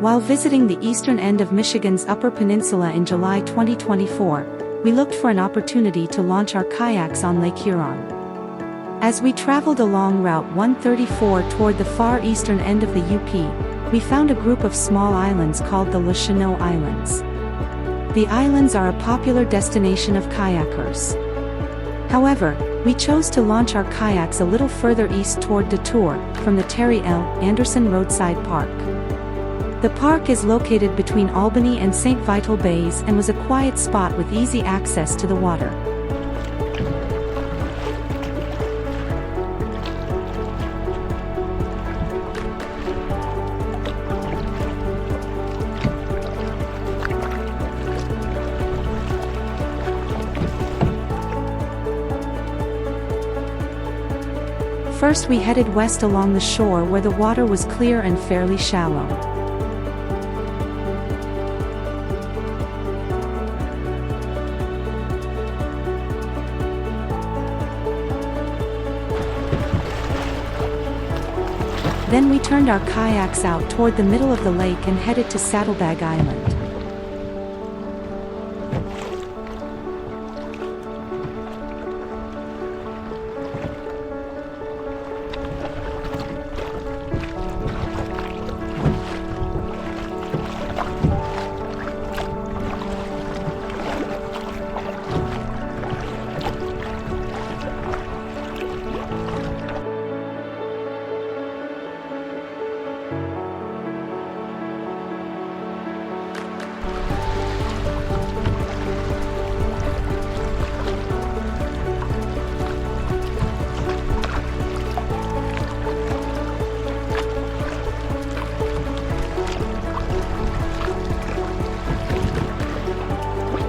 While visiting the eastern end of Michigan's Upper Peninsula in July 2024, we looked for an opportunity to launch our kayaks on Lake Huron. As we traveled along Route 134 toward the far eastern end of the UP, we found a group of small islands called the Lake Huron Islands. The islands are a popular destination of kayakers. However, we chose to launch our kayaks a little further east toward Detour, from the Terry L. Anderson Roadside Park. The park is located between Albany and St. Vital Bays and was a quiet spot with easy access to the water. First we headed west along the shore where the water was clear and fairly shallow. Then we turned our kayaks out toward the middle of the lake and headed to Saddlebag Island.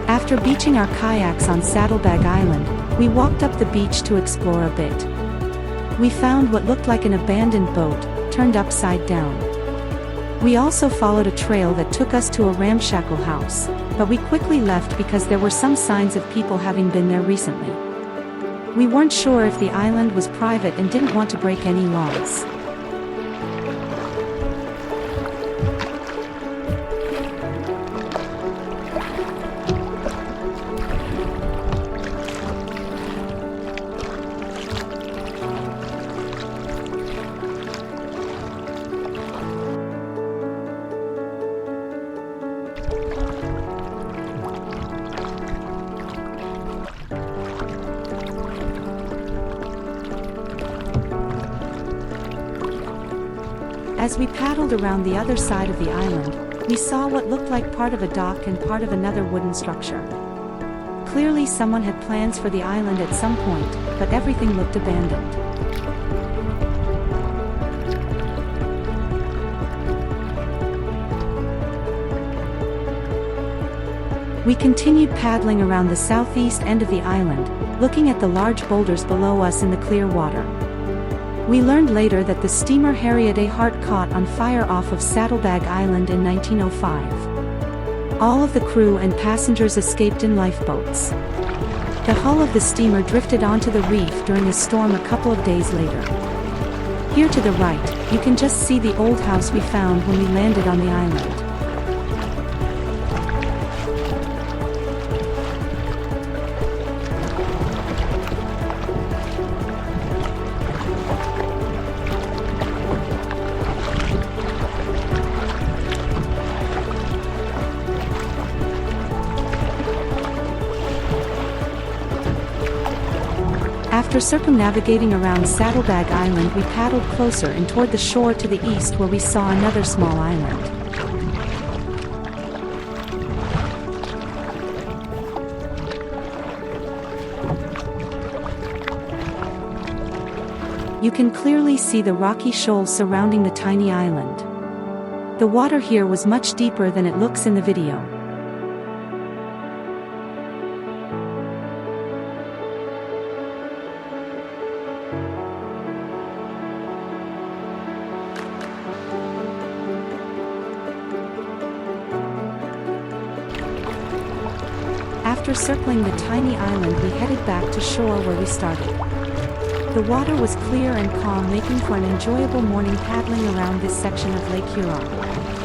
After beaching our kayaks on Saddlebag Island, we walked up the beach to explore a bit. We found what looked like an abandoned boat, turned upside down. We also followed a trail that took us to a ramshackle house, but we quickly left because there were some signs of people having been there recently. We weren't sure if the island was private and didn't want to break any laws. As we paddled around the other side of the island, we saw what looked like part of a dock and part of another wooden structure. Clearly someone had plans for the island at some point, but everything looked abandoned. We continued paddling around the southeast end of the island, looking at the large boulders below us in the clear water. We learned later that the steamer Harriet A. Hart caught on fire off of Saddlebag Island in 1905. All of the crew and passengers escaped in lifeboats. The hull of the steamer drifted onto the reef during a storm a couple of days later. Here to the right, you can just see the old house we found when we landed on the island. After circumnavigating around Saddlebag Island, we paddled closer and toward the shore to the east where we saw another small island. You can clearly see the rocky shoal surrounding the tiny island. The water here was much deeper than it looks in the video. After circling the tiny island, we headed back to shore where we started. The water was clear and calm, making for an enjoyable morning paddling around this section of Lake Huron.